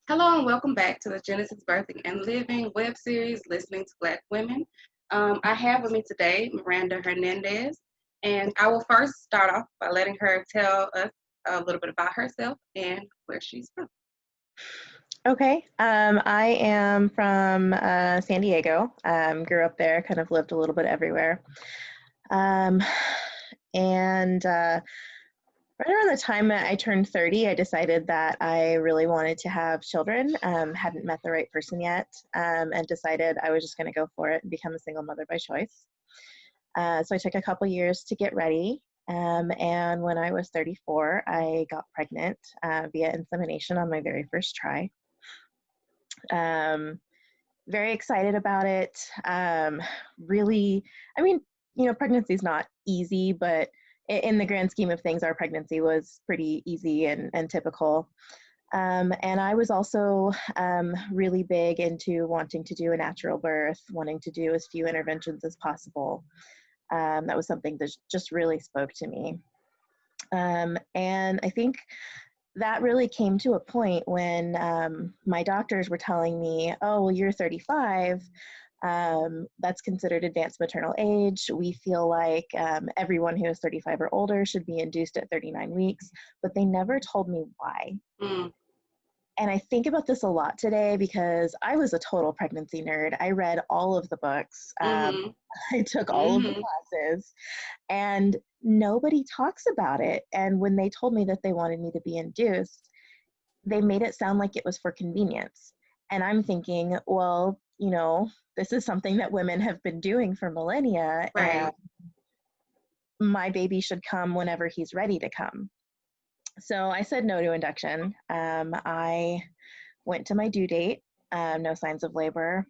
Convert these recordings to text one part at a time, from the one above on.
Hello and welcome back to the Genesis Birthing and Living web series, Listening to Black Women. I have with me today Miranda Hernandez, and I will first start off by letting her tell us a little bit about herself and where she's from. Okay. I am from San Diego. Grew up there, kind of lived a little bit everywhere. And right around the time that I turned 30, I decided that I really wanted to have children. Hadn't met the right person yet, and decided I was just going to go for it and become a single mother by choice. So I took a couple years to get ready. And when I was 34, I got pregnant via insemination on my very first try. Very excited about it. Really, pregnancy is not easy, but in the grand scheme of things, our pregnancy was pretty easy and typical. And I was also really big into wanting to do a natural birth, wanting to do as few interventions as possible. That was something that just really spoke to me. And I think that really came to a point when my doctors were telling me, oh, well, you're 35. That's considered advanced maternal age. We feel like everyone who is 35 or older should be induced at 39 weeks, but they never told me why. And I think about this a lot today because I was a total pregnancy nerd. I read all of the books. I took all of the classes, and nobody talks about it. And when they told me that they wanted me to be induced, they made it sound like it was for convenience. And I'm thinking, well, this is something that women have been doing for millennia, Right. and my baby should come whenever he's ready to come. So I said no to induction. I went to my due date, no signs of labor,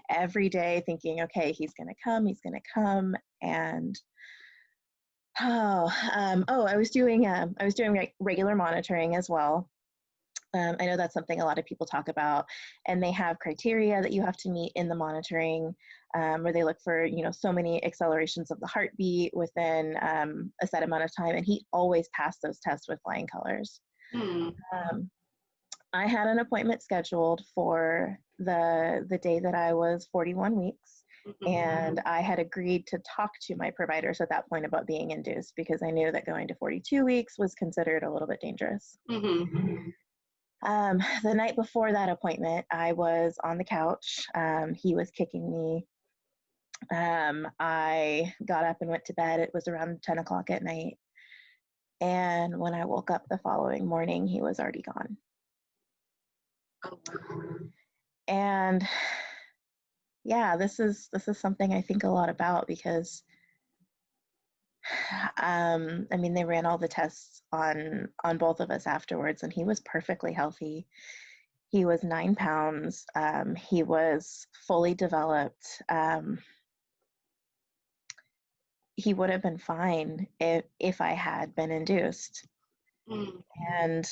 every day thinking, okay, he's going to come. And I was doing regular monitoring as well. I know that's something a lot of people talk about, and they have criteria that you have to meet in the monitoring, where they look for, so many accelerations of the heartbeat within a set amount of time, and he always passed those tests with flying colors. I had an appointment scheduled for the day that I was 41 weeks, and I had agreed to talk to my providers at that point about being induced because I knew that going to 42 weeks was considered a little bit dangerous. The night before that appointment, I was on the couch. He was kicking me. I got up and went to bed. It was around 10 o'clock at night. And when I woke up the following morning, he was already gone. And yeah, this is something I think a lot about because they ran all the tests on both of us afterwards, and he was perfectly healthy. He was 9 pounds. He was fully developed. He would have been fine if I had been induced. And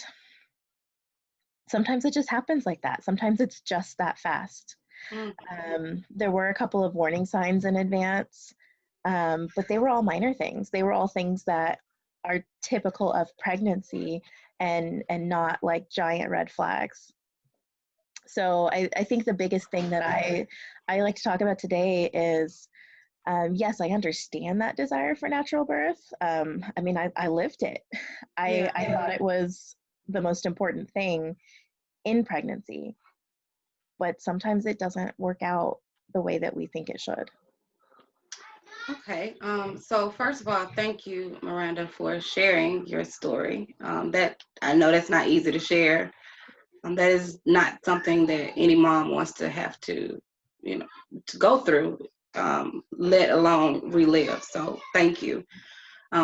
sometimes it just happens like that. Sometimes it's just that fast. There were a couple of warning signs in advance, but they were all minor things. They were all things that are typical of pregnancy and not like giant red flags. So I think the biggest thing that I like to talk about today is, yes, I understand that desire for natural birth. I lived it. I thought it was the most important thing in pregnancy, but sometimes it doesn't work out the way that we think it should. Okay. So first of all, thank you, Miranda, for sharing your story. That I know that's not easy to share. That is not something that any mom wants to have to go through, let alone relive. So thank you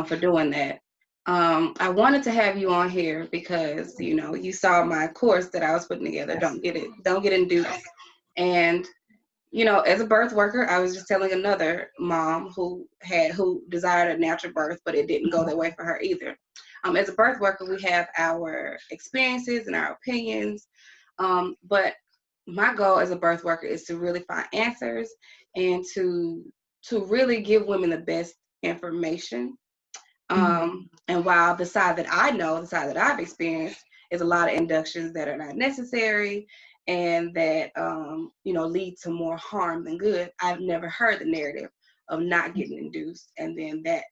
for doing that. I wanted to have you on here because you saw my course that I was putting together. Don't get induced. And as a birth worker, I was just telling another mom who desired a natural birth, but it didn't go that way for her either. As a birth worker, we have our experiences and our opinions, but my goal as a birth worker is to really find answers and to really give women the best information. And while the side that I know, the side that I've experienced, is a lot of inductions that are not necessary and that, lead to more harm than good. I've never heard the narrative of not getting induced and then that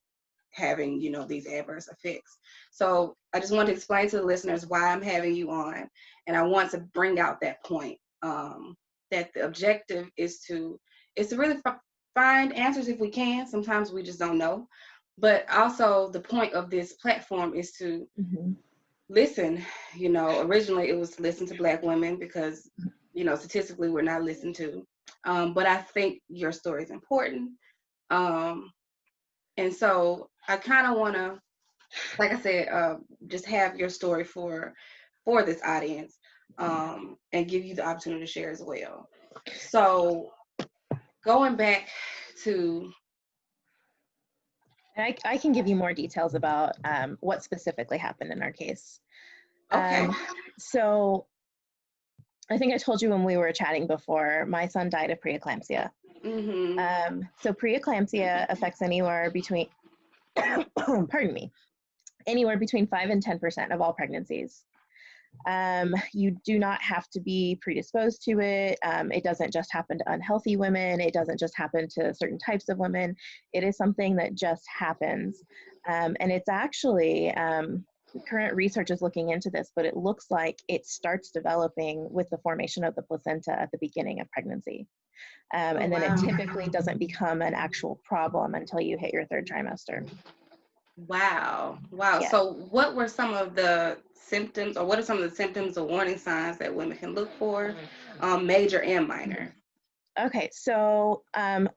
having, these adverse effects. So I just want to explain to the listeners why I'm having you on. And I want to bring out that point, that the objective is to really find answers if we can. Sometimes we just don't know. But also the point of this platform is to listen. Originally it was to listen to Black women because, statistically we're not listened to. But I think your story is important. And so I kind of want to, like I said, just have your story for this audience, and give you the opportunity to share as well. So going back to... I can give you more details about what specifically happened in our case. Okay. So I think I told you when we were chatting before, my son died of preeclampsia. So preeclampsia affects anywhere between, pardon me, anywhere between 5 and 10% of all pregnancies. You do not have to be predisposed to it. It doesn't just happen to unhealthy women. It doesn't just happen to certain types of women. It is something that just happens. And it's actually, current research is looking into this, but it looks like it starts developing with the formation of the placenta at the beginning of pregnancy. And then it typically doesn't become an actual problem until you hit your 3rd trimester. Wow. Yeah. So what were some of the symptoms, or what are some of the symptoms or warning signs that women can look for, major and minor? Okay, so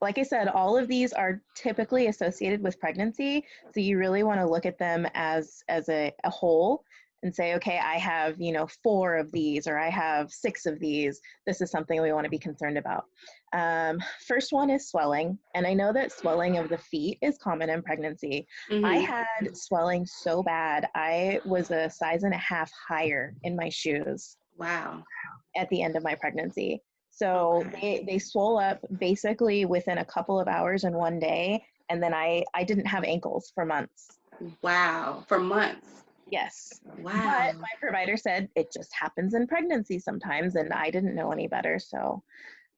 like I said, all of these are typically associated with pregnancy. So you really want to look at them as a whole and say, okay, I have, 4 of these, or I have 6 of these. This is something we want to be concerned about. First one is swelling. And I know that swelling of the feet is common in pregnancy. I had swelling so bad, I was a size and a half higher in my shoes. Wow. At the end of my pregnancy. So they swole up basically within a couple of hours in one day. And then I didn't have ankles for months. Wow. For months. Yes. Wow. But my provider said it just happens in pregnancy sometimes, and I didn't know any better. So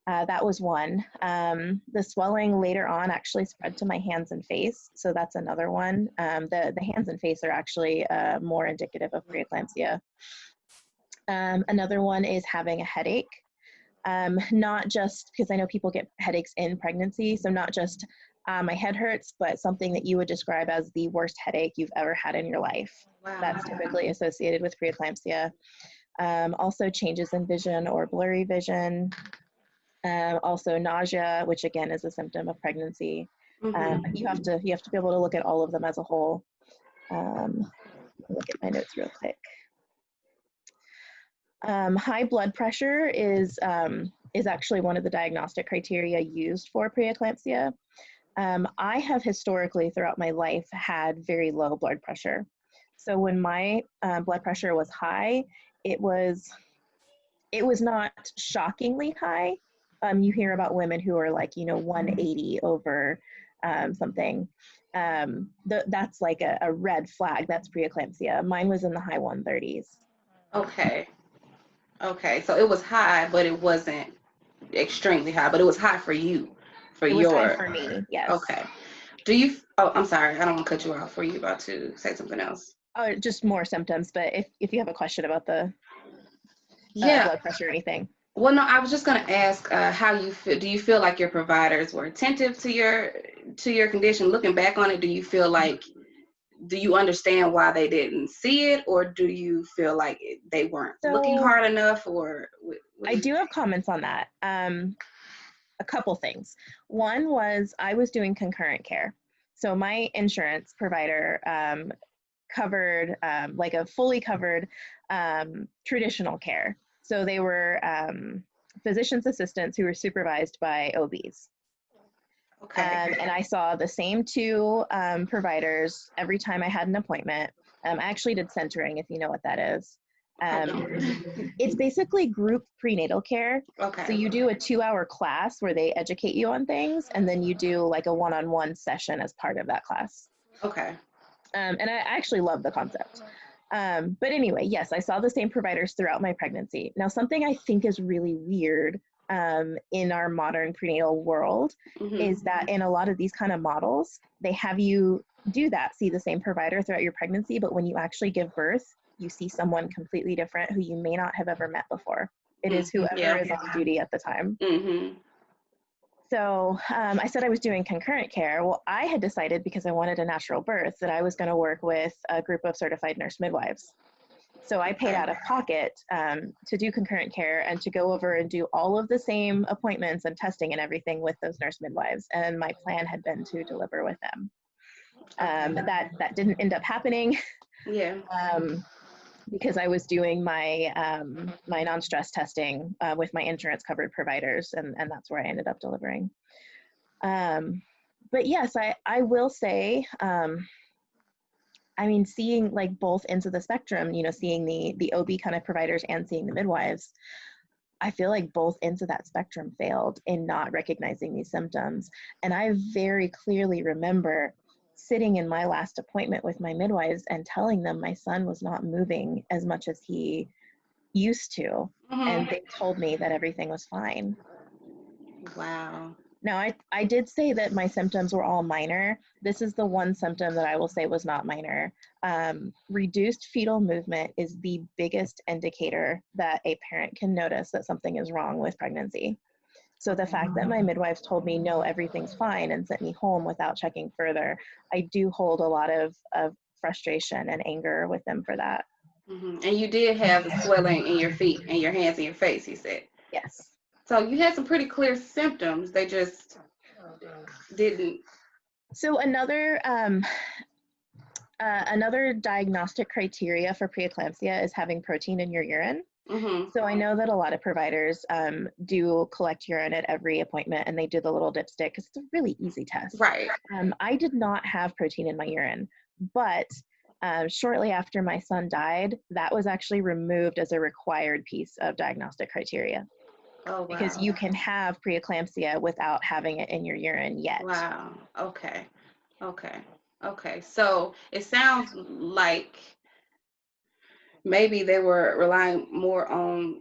that was one. The swelling later on actually spread to my hands and face. So that's another one. The hands and face are actually more indicative of preeclampsia. Another one is having a headache. Not just because I know people get headaches in pregnancy, so not just my head hurts, but something that you would describe as the worst headache you've ever had in your life. Wow. That's typically associated with preeclampsia. Also changes in vision or blurry vision. Also nausea, which again is a symptom of pregnancy. You have to be able to look at all of them as a whole. Look at my notes real quick. High blood pressure is actually one of the diagnostic criteria used for preeclampsia. I have historically throughout my life had very low blood pressure. So when my blood pressure was high, it was not shockingly high. You hear about women who are like, 180 over something. That's like a red flag. That's preeclampsia. Mine was in the high 130s. Okay, so it was high, but it wasn't extremely high, but it was high for you, It was high for me, yes. Okay. I'm sorry, I don't want to cut you off. Were you about to say something else? Oh, just more symptoms, but if you have a question about the blood pressure or anything. Well, no, I was just going to ask how you feel. Do you feel like your providers were attentive to your condition? Looking back on it, do you feel like, do you understand why they didn't see it, or do you feel like they weren't looking hard enough? Or I do have comments on that. A couple things. One was I was doing concurrent care. So my insurance provider covered like a fully covered traditional care. So they were physician's assistants who were supervised by OBs. Okay. And I saw the same 2 providers every time I had an appointment. I actually did centering, if you know what that is. It's basically group prenatal care. Okay. So you do a 2-hour class where they educate you on things, and then you do like a one-on-one session as part of that class. Okay. And I actually love the concept. But anyway, yes, I saw the same providers throughout my pregnancy. Now, something I think is really weird in our modern prenatal world is that in a lot of these kind of models, they have you do that, see the same provider throughout your pregnancy, but when you actually give birth, you see someone completely different who you may not have ever met before. It is whoever is on duty at the time. So I said I was doing concurrent care. Well, I had decided, because I wanted a natural birth, that I was going to work with a group of certified nurse midwives. So I paid out of pocket to do concurrent care and to go over and do all of the same appointments and testing and everything with those nurse midwives. And my plan had been to deliver with them. That didn't end up happening. Yeah. Because I was doing my my non-stress testing with my insurance covered providers, and that's where I ended up delivering. But yes, I will say, I mean, seeing like both ends of the spectrum, you know, seeing the OB kind of providers and seeing the midwives, I feel like both ends of that spectrum failed in not recognizing these symptoms. And I very clearly remember sitting in my last appointment with my midwives and telling them my son was not moving as much as he used to. And they told me that everything was fine. Wow. Now, I did say that my symptoms were all minor. This is the one symptom that I will say was not minor. Reduced fetal movement is the biggest indicator that a parent can notice that something is wrong with pregnancy. So the fact that my midwives told me, no, everything's fine, and sent me home without checking further, I do hold a lot of frustration and anger with them for that. And you did have the swelling in your feet and your hands and your face, you said. Yes. So you had some pretty clear symptoms. They just didn't. So another diagnostic criteria for preeclampsia is having protein in your urine. So I know that a lot of providers do collect urine at every appointment, and they do the little dipstick because it's a really easy test. Right. I did not have protein in my urine, but shortly after my son died, that was actually removed as a required piece of diagnostic criteria. Oh, wow. Because you can have preeclampsia without having it in your urine yet. Wow. Okay. So it sounds like maybe they were relying more on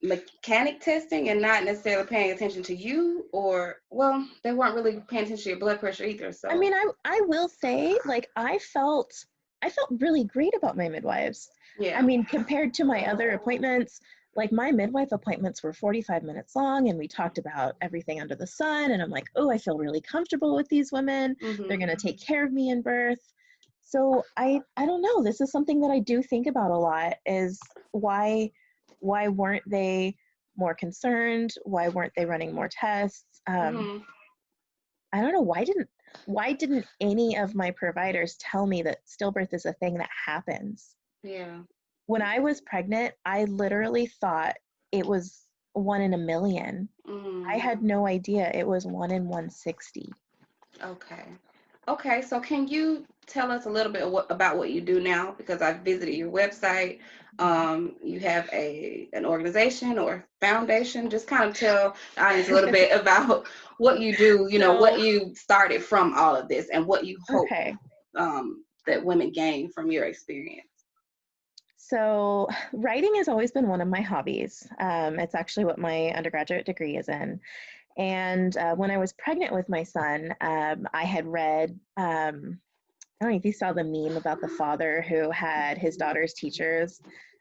mechanic testing and not necessarily paying attention to you, or, well, they weren't really paying attention to your blood pressure either. So I mean, I will say, like, I felt really great about my midwives. yeah. I mean, compared to my other appointments, like my midwife appointments were 45 minutes long, and we talked about everything under the sun, and I'm like, oh, I feel really comfortable with these women. They're going to take care of me in birth. So I don't know, this is something that I do think about a lot, is why weren't they more concerned? Why weren't they running more tests? I don't know, why didn't any of my providers tell me that stillbirth is a thing that happens? Yeah. When I was pregnant, I literally thought it was 1 in a million. I had no idea it was 1 in 160. Okay, so can you tell us a little bit about what you do now? Because I've visited your website. You have an organization or foundation. Just kind of tell the audience a little bit about what you do, you know, what you started from all of this and what you hope that women gain from your experience. So writing has always been one of my hobbies. It's actually what my undergraduate degree is in. And when I was pregnant with my son, I had read, I don't know if you saw the meme about the father who had his daughter's teachers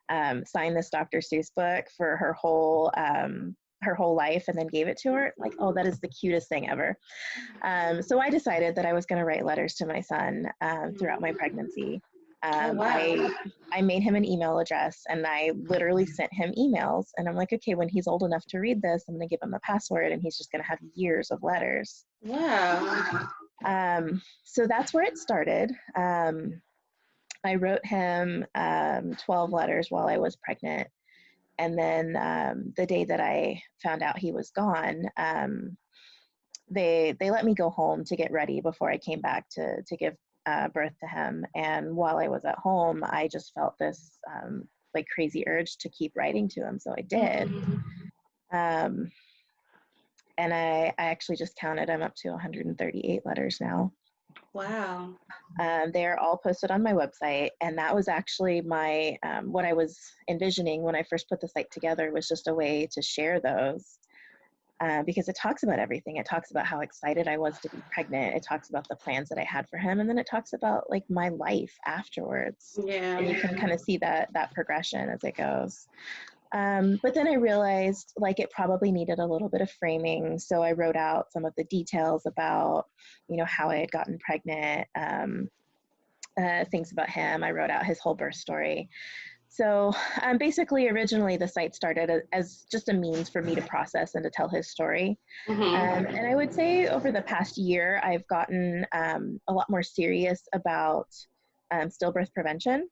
sign this Dr. Seuss book for her whole life and then gave it to her. Like, oh, that is the cutest thing ever. So I decided that I was going to write letters to my son throughout my pregnancy. I made him an email address, and I literally sent him emails, and I'm like, okay, when he's old enough to read this, I'm going to give him the password, and he's just going to have years of letters. Wow. So that's where it started. I wrote him 12 letters while I was pregnant. And then the day that I found out he was gone, they let me go home to get ready before I came back to give birth to him. And while I was at home, I just felt this like crazy urge to keep writing to him. So I did. And I actually just counted. I'm up to 138 letters now. Wow. They are all posted on my website, and that was actually my what I was envisioning when I first put the site together, was just a way to share those, because it talks about everything. It talks about how excited I was to be pregnant. It talks about the plans that I had for him, and then it talks about like my life afterwards. Yeah. And you can kind of see that progression as it goes. But then I realized like it probably needed a little bit of framing. So I wrote out some of the details about, how I had gotten pregnant, things about him. I wrote out his whole birth story. So basically, originally the site started as just a means for me to process and to tell his story. Mm-hmm. And I would say over the past year, I've gotten a lot more serious about stillbirth prevention.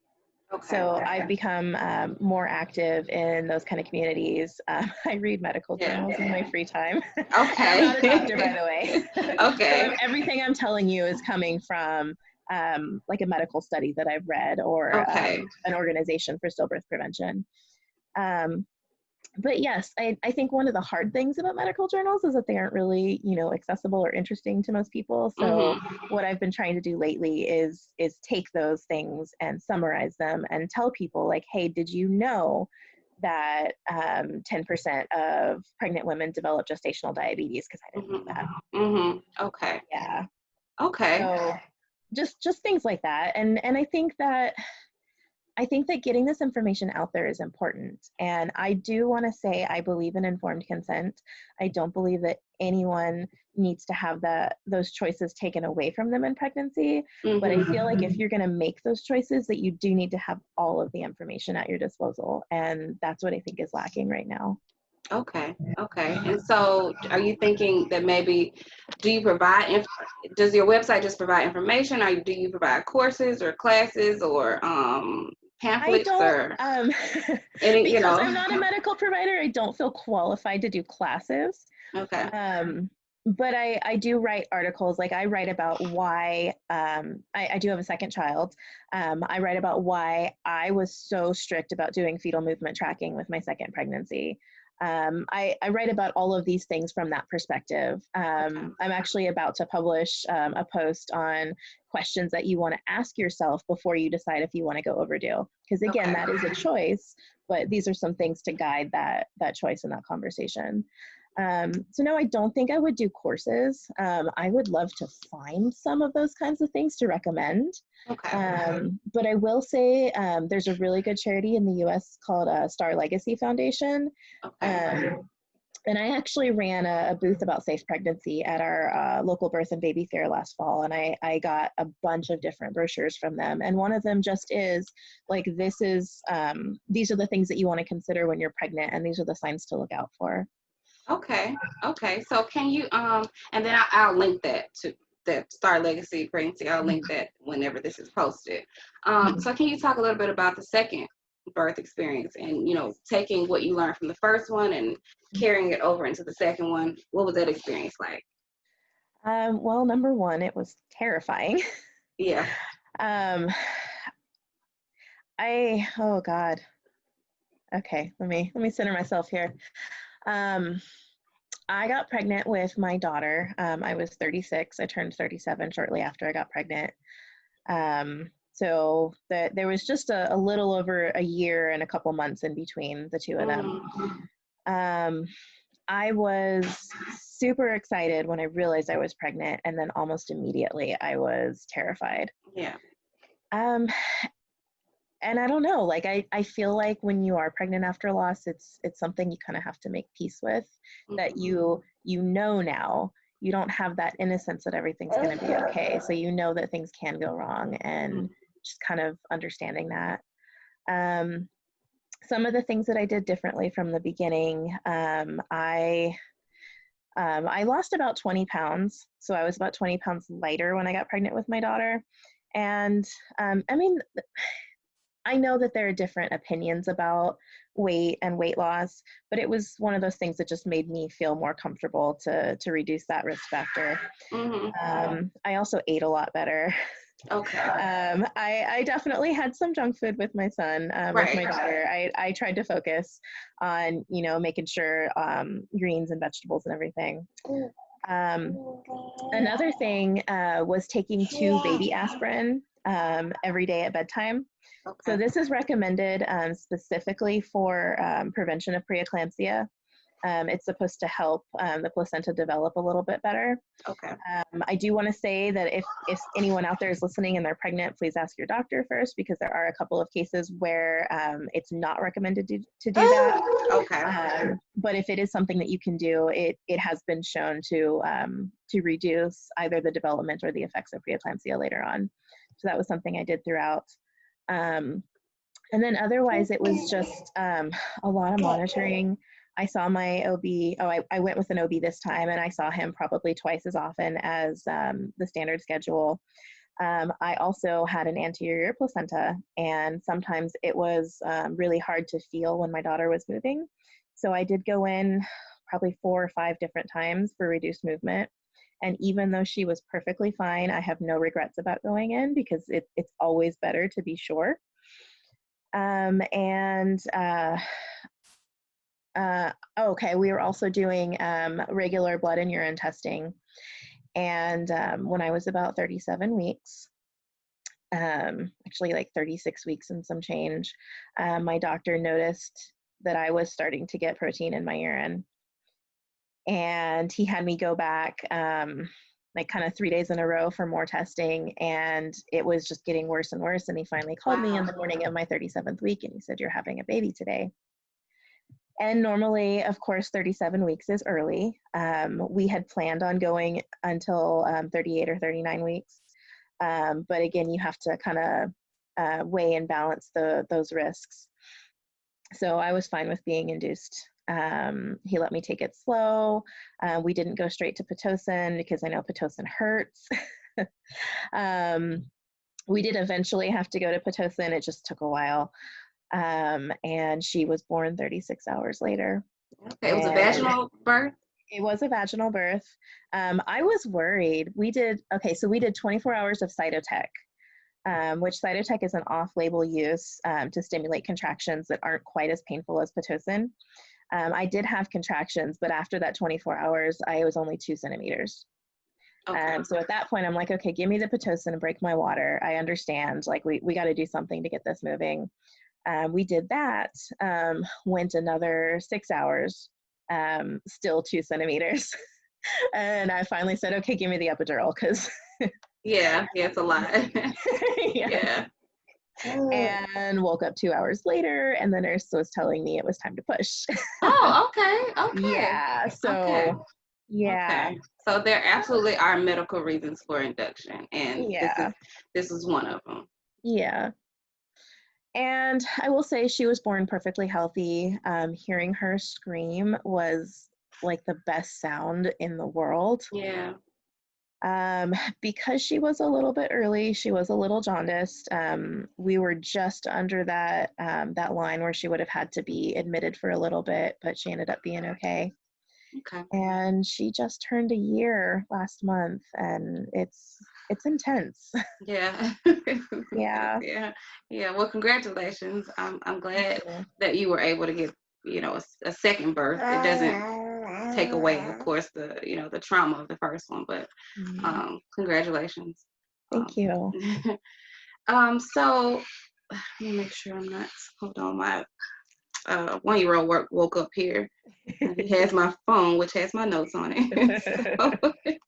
Okay. So I've become more active in those kind of communities. I read medical Yeah. journals in my free time. Okay. And I'm not a doctor, by the way. Okay. So everything I'm telling you is coming from like a medical study that I've read, or Okay. an organization for stillbirth prevention. Um, but yes, I think one of the hard things about medical journals is that they aren't really, accessible or interesting to most people. So Mm-hmm. what I've been trying to do lately is take those things and summarize them and tell people like, hey, did you know that 10% of pregnant women develop gestational diabetes? Because I didn't know that. Mm-hmm. Mm-hmm. Okay. Yeah. Okay. So just things like that. And I think that getting this information out there is important. And I do want to say I believe in informed consent. I don't believe that anyone needs to have those choices taken away from them in pregnancy. But I feel like if you're going to make those choices, that you do need to have all of the information at your disposal. And that's what I think is lacking right now. Okay. Okay. And so, are you thinking that maybe do you provide? Does your website just provide information, or do you provide courses or classes or I pamphlets don't, or any? because I'm not a medical provider, I don't feel qualified to do classes. Okay. But I do write articles. Like I write about why I do have a second child. I write about why I was so strict about doing fetal movement tracking with my second pregnancy. I write about all of these things from that perspective. I'm actually about to publish a post on questions that you want to ask yourself before you decide if you want to go overdue. Because again, that is a choice, but these are some things to guide that choice in that conversation. So no, I don't think I would do courses. I would love to find some of those kinds of things to recommend. Okay. But I will say there's a really good charity in the US called Star Legacy Foundation. Okay. And I actually ran a booth about safe pregnancy at our local birth and baby fair last fall. And I got a bunch of different brochures from them. And one of them just is like, these are the things that you want to consider when you're pregnant, and these are the signs to look out for. Okay. Okay. So can you and then I'll link that to that Star Legacy Pregnancy. I'll link that whenever this is posted. So can you talk a little bit about the second birth experience and taking what you learned from the first one and carrying it over into the second one? What was that experience like? Well, number one, it was terrifying. Yeah. um, oh God. Okay, let me center myself here. I got pregnant with my daughter. I was 36. I turned 37 shortly after I got pregnant. So there was just a little over a year and a couple months in between the two of them. I was super excited when I realized I was pregnant, and then almost immediately I was terrified. Yeah. And I don't know, like I feel like when you are pregnant after loss, it's something you kind of have to make peace with, that you know now. You don't have that innocence that everything's going to be okay. So you know that things can go wrong, and just kind of understanding that. Some of the things that I did differently from the beginning, I lost about 20 pounds. So I was about 20 pounds lighter when I got pregnant with my daughter. And I mean, I know that there are different opinions about weight and weight loss, but it was one of those things that just made me feel more comfortable to reduce that risk factor. I also ate a lot better. Okay. I definitely had some junk food with my son, with my daughter. I tried to focus on, making sure greens and vegetables and everything. Another thing was taking 2 baby aspirin every day at bedtime. So Okay. this is recommended specifically for prevention of preeclampsia. It's supposed to help the placenta develop a little bit better. Okay. I do want to say that if anyone out there is listening and they're pregnant, please ask your doctor first, because there are a couple of cases where it's not recommended to do that. Okay. But if it is something that you can do, it has been shown to reduce either the development or the effects of preeclampsia later on. So that was something I did throughout. And then otherwise, it was just a lot of monitoring. I saw my OB. I went with an OB this time, and I saw him probably twice as often as the standard schedule. I also had an anterior placenta, and sometimes it was really hard to feel when my daughter was moving. So I did go in probably 4 or 5 different times for reduced movement. And even though she was perfectly fine, I have no regrets about going in, because it's always better to be sure. Okay, we were also doing regular blood and urine testing. And when I was about 37 weeks, actually like 36 weeks and some change, my doctor noticed that I was starting to get protein in my urine. And he had me go back like kind of 3 days in a row for more testing, and it was just getting worse and worse. And he finally called me in the morning of my 37th week, and he said, "You're having a baby today." And normally, of course, 37 weeks is early. We had planned on going until 38 or 39 weeks. But again, you have to kind of weigh and balance those risks. So I was fine with being induced. He let me take it slow. We didn't go straight to Pitocin, because I know Pitocin hurts. We did eventually have to go to Pitocin. It just took a while. And she was born 36 hours later. Okay. It was a vaginal birth? It was a vaginal birth. I was worried. We did 24 hours of cytotech, which cytotech is an off-label use to stimulate contractions that aren't quite as painful as Pitocin. I did have contractions, but after that 24 hours, I was only 2 centimeters. Okay. So at that point, I'm like, okay, give me the Pitocin and break my water. I understand, like, we got to do something to get this moving. We did that, went another 6 hours, still 2 centimeters. And I finally said, okay, give me the epidural, because Yeah, it's a lot. Yeah. And woke up 2 hours later, and the nurse was telling me it was time to push. Oh, okay. Yeah. So, Okay. yeah. Okay. So there absolutely are medical reasons for induction, and Yeah. this is one of them. Yeah. And I will say she was born perfectly healthy. Hearing her scream was like the best sound in the world. Yeah. Because she was a little bit early, she was a little jaundiced. We were just under that line where she would have had to be admitted for a little bit, but she ended up being okay. Okay. And she just turned a year last month, and it's intense. Yeah. Yeah. Yeah. Well, congratulations. I'm glad that you were able to get, a second birth. It doesn't take away, of course, the trauma of the first one, but congratulations. Thank you. So let me make sure I'm not, hold on, my 1-year-old woke up here. He has my phone, which has my notes on it.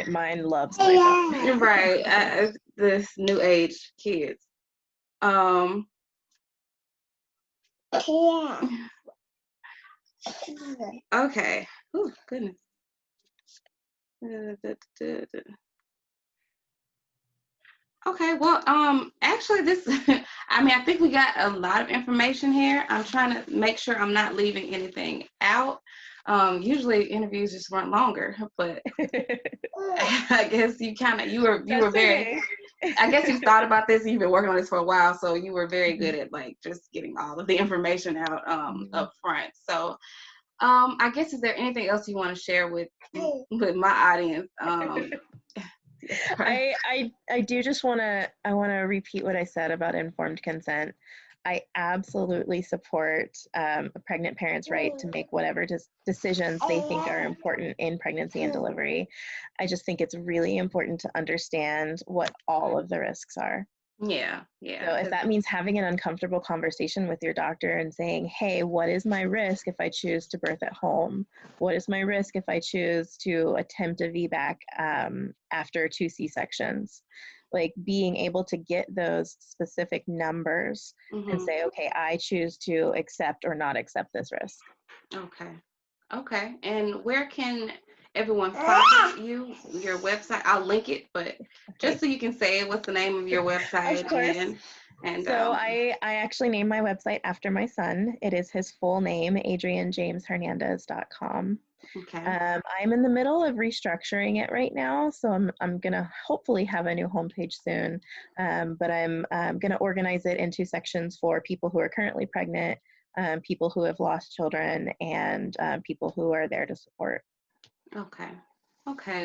Mine loves my phone. Right. This new age kids. Okay. Oh, goodness. Okay, well, actually I think we got a lot of information here. I'm trying to make sure I'm not leaving anything out. Usually interviews just run longer, but I guess you were very, I guess you've thought about this, you've been working on this for a while, so you were very good at like just getting all of the information out up front. So I guess, is there anything else you want to share with my audience? I do just want to repeat what I said about informed consent. I absolutely support a pregnant parent's right to make whatever decisions they think are important in pregnancy and delivery. I just think it's really important to understand what all of the risks are. Yeah, So if that means having an uncomfortable conversation with your doctor and saying, hey, what is my risk if I choose to birth at home? What is my risk if I choose to attempt a VBAC after 2 C-sections? Like being able to get those specific numbers and say, okay, I choose to accept or not accept this risk. Okay. And where can everyone find you, your website? I'll link it, but just so you can say what's the name of your website. Of course. So I actually named my website after my son. It is his full name, adrianjameshernandez.com. Okay. I'm in the middle of restructuring it right now, so I'm gonna hopefully have a new homepage soon. But I'm gonna organize it into sections for people who are currently pregnant, people who have lost children, and people who are there to support. Okay.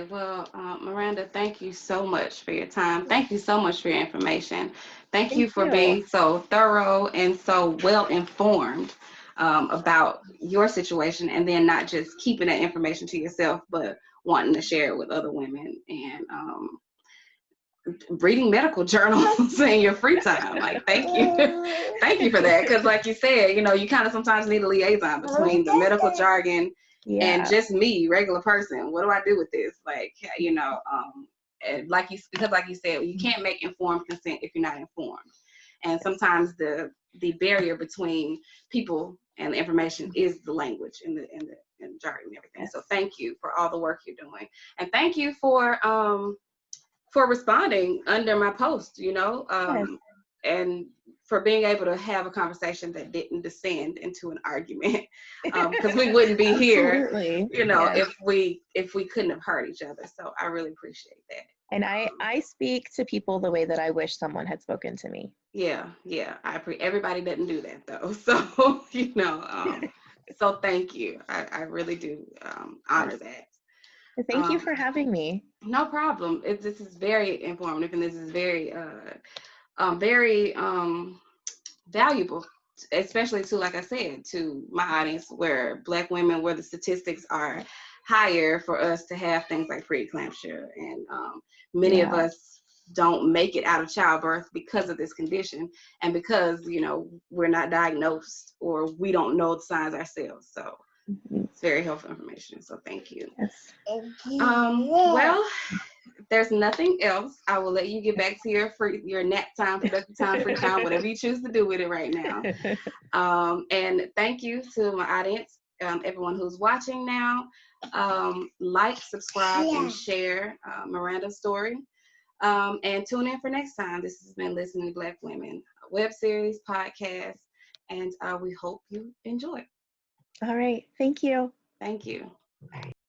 Well, Miranda, thank you so much for your time. Thank you so much for your information. Thank you for being so thorough and so well informed about your situation, and then not just keeping that information to yourself, but wanting to share it with other women, and reading medical journals in your free time. Like, thank you for that, because like you said, you kind of sometimes need a liaison between the medical jargon and just me, regular person. What do I do with this? Like, and like you said, you can't make informed consent if you're not informed. And sometimes the barrier between people and the information is the language and the jargon and everything. So thank you for all the work you're doing, and thank you for responding under my post, and for being able to have a conversation that didn't descend into an argument, because we wouldn't be here, if we couldn't have heard each other. So I really appreciate that. And I speak to people the way that I wish someone had spoken to me. Yeah. Everybody doesn't do that though. So, so thank you. I really do honor that. Thank you for having me. No problem. This is very informative, and this is very, very valuable, especially to, like I said, to my audience, where Black women, where the statistics are higher for us to have things like preeclampsia, and many of us don't make it out of childbirth because of this condition, and because we're not diagnosed, or we don't know the signs ourselves. So it's very helpful information. So thank you. Yes. Well, if there's nothing else, I will let you get back to your nap time, productive time, free time, whatever you choose to do with it right now. And thank you to my audience, everyone who's watching now. Like, subscribe, and share Miranda's story. And tune in for next time. This has been Listening to Black Women, a web series, podcast, and we hope you enjoy. All right. Thank you. Thank you.